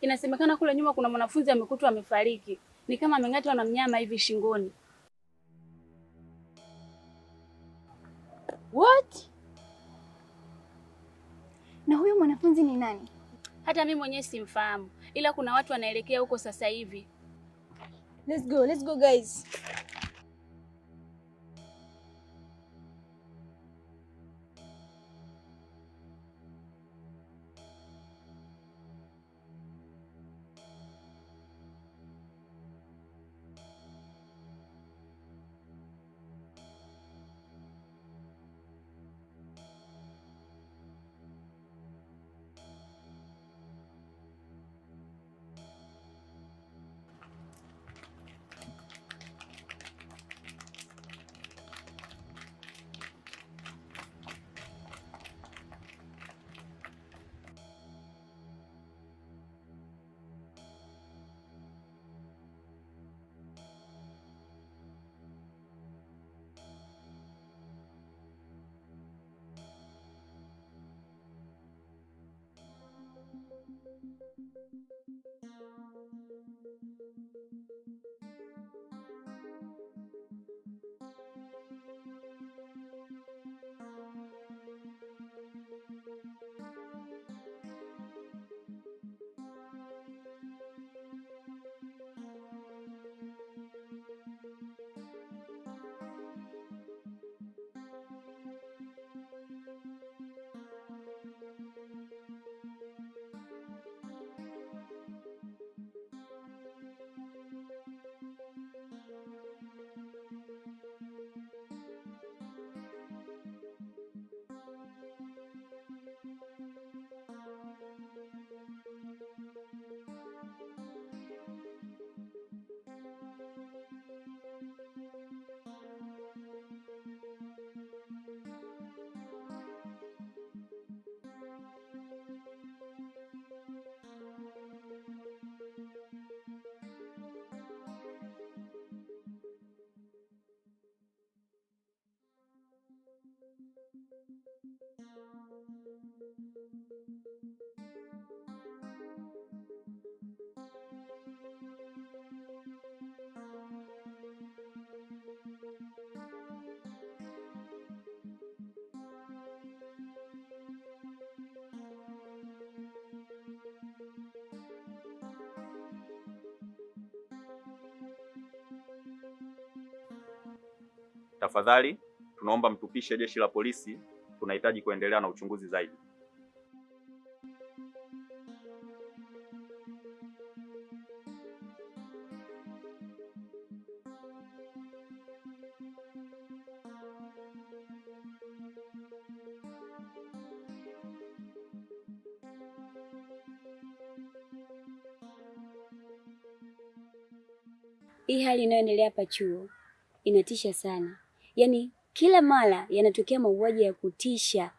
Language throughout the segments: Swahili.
Inasemekana kule nyuma kuna mwanafunzi amekutwa amefariki. Ni kama ameng'atwa na mnyama hivi shingoni. What? Na huyo mwanafunzi ni nani? Hata mimi mwenyewe simfahamu, ila kuna watu wanaelekea huko sasa hivi. Let's go guys. Tafadhali tunaomba mtupishe jeshi la polisi, tunahitaji kuendelea na uchunguzi zaidi. Hii hali inayoendelea hapa chuo inatisha sana. Yaani kila mara yanatokea mauaji ya kutisha.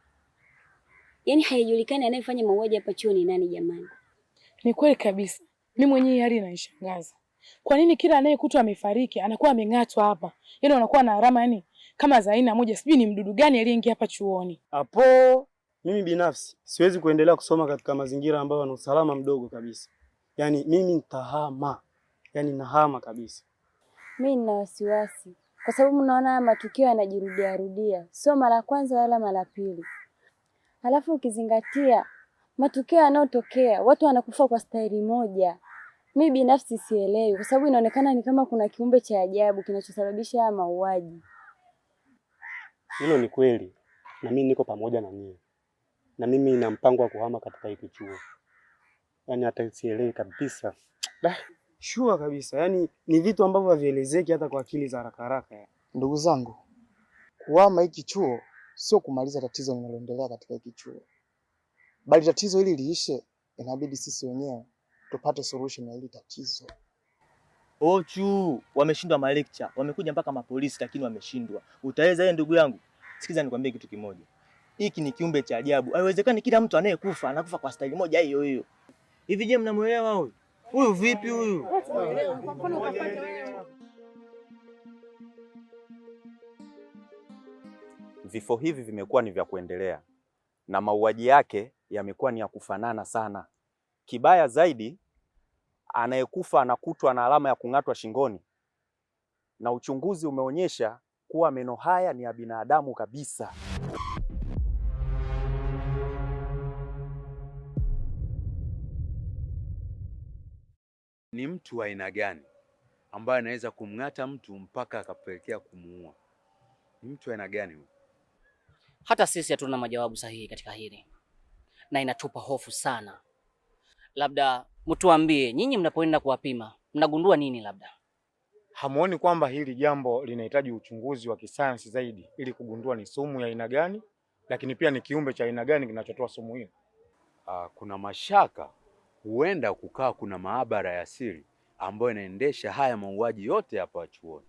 Yaani haijulikani anayefanya mauaji hapa chuo ni nani jamani. Ni kweli kabisa. Mimi mwenyewe hali inanishangaza. Kwa nini kila anayekutwa amefariki anakuwa ameng'atwa hapa? Yaani wanakuwa na alama yani kama za aina moja, sijui ni mdudu gani aliyeingia hapa chuoni. Hapo mimi binafsi siwezi kuendelea kusoma katika mazingira ambayo yana usalama mdogo kabisa. Yaani mimi nitahama. Yaani nahama kabisa. Mimi nina wasiwasi kwa sababu naona matukio yanajirudia rudia. Sio mara kwanza wala mara pili. Halafu ukizingatia matukio yanayotokea, watu wanakufa kwa staili moja. Mimi binafsi sielewi kwa sababu inaonekana ni kama kuna kiumbe cha ajabu kinachosababisha haya mauaji. Hilo ni kweli. Na mimi niko pamoja na nyinyi. Na mimi nina mpango wa kuhama katika hiki chuo. Yaani hata sielewi kabisa. Sure kabisa. Yaani ni vitu ambavyo havielezeki hata kwa akili za haraka haraka. Ndugu zangu, kuhama hiki chuo sio kumaliza tatizo linaloendelea katika hiki chuo. Bali tatizo hili liishe, inabidi sisi wenyewe tupate solution ya hili tatizo. Ochu, wameshindwa ma lecture, wamekuja mpaka mapolisi lakini wameshindwa. Utaweza yeye ndugu yangu? Sikiza nikwambie kitu kimoja. Hiki ni kiumbe cha ajabu. Haiwezekani kila mtu anayekufa anakufa kwa staili moja hiyo hiyo. Hivi je, mnamuelewa huyu? Huyu vipi huyu? Vifo hivi vimekuwa ni vya kuendelea na mauaji yake yamekuwa ni ya kufanana sana. Kibaya zaidi, anayekufa anakutwa na alama ya kung'atwa shingoni, na uchunguzi umeonyesha kuwa meno haya ni ya binadamu kabisa. Ni mtu wa aina gani ambaye anaweza kumng'ata mtu mpaka akapelekea kumuua? Ni mtu wa aina gani huyo? Hata sisi hatuna majawabu sahihi katika hili, na inatupa hofu sana. Labda mtuambie, nyinyi mnapoenda kuwapima mnagundua nini? Labda hamuoni kwamba hili jambo linahitaji uchunguzi wa kisayansi zaidi ili kugundua ni sumu ya aina gani, lakini pia ni kiumbe cha aina gani kinachotoa sumu hiyo? Kuna mashaka huenda kukaa kuna maabara ya siri ambayo inaendesha haya mauaji yote hapa chuoni.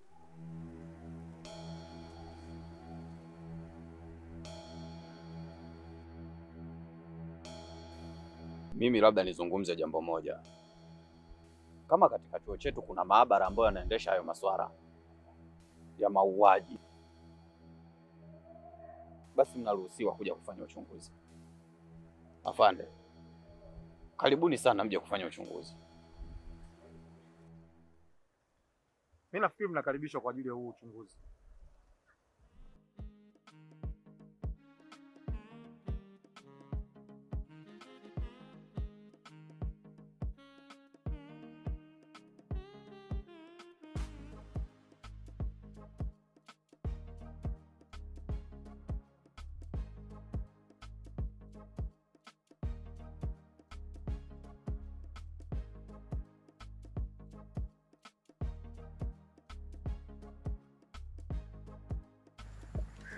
Mimi labda nizungumze jambo moja. Kama katika chuo chetu kuna maabara ambayo yanaendesha hayo masuala ya mauaji, basi mnaruhusiwa kuja kufanya uchunguzi. Afande, karibuni sana mje kufanya uchunguzi. Mimi nafikiri mnakaribishwa kwa ajili ya huu uchunguzi.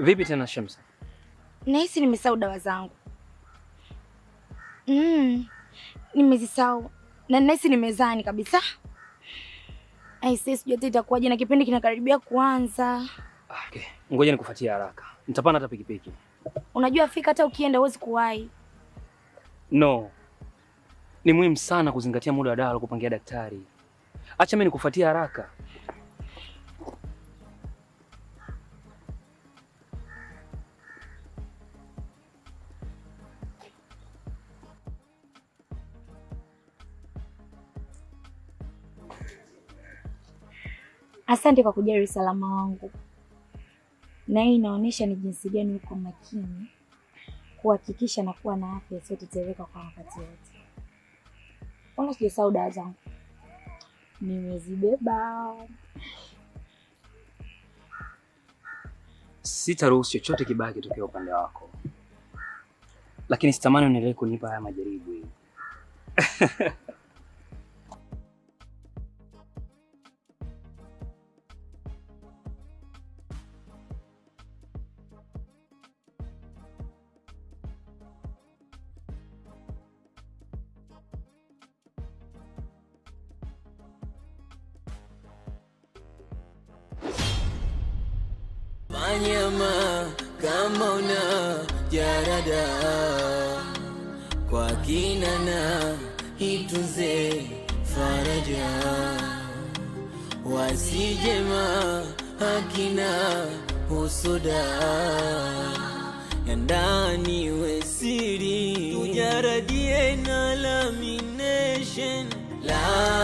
vipi tena Shamsa? Nahisi nimesahau dawa zangu. Nimezisahau. Na nahisi nimezani kabisa. Sisi sijui itakuwaje na kipindi kinakaribia kuanza. Okay, ngoja nikufuatie haraka. Nitapanda hata pikipiki. Unajua fika hata ukienda huwezi kuwahi. No. Ni muhimu sana kuzingatia muda wa dawa alikupangia daktari. Acha mimi nikufuatie haraka. Asante kwa kujali usalama wangu. Na hii inaonyesha ni jinsi gani uko makini kuhakikisha na kuwa na afya isiyotetereka kwa wakati wote. Ona sijasahau dawa zangu. Nimezibeba. Sitaruhusu chochote kibaya kitokea upande wako. Lakini sitamani uendelee kunipa haya majaribu hivi. Wanyama kama una jarada kwa kina na itunze faraja, wasijema hakina husuda ya ndani wesiri tujaradie na lamination la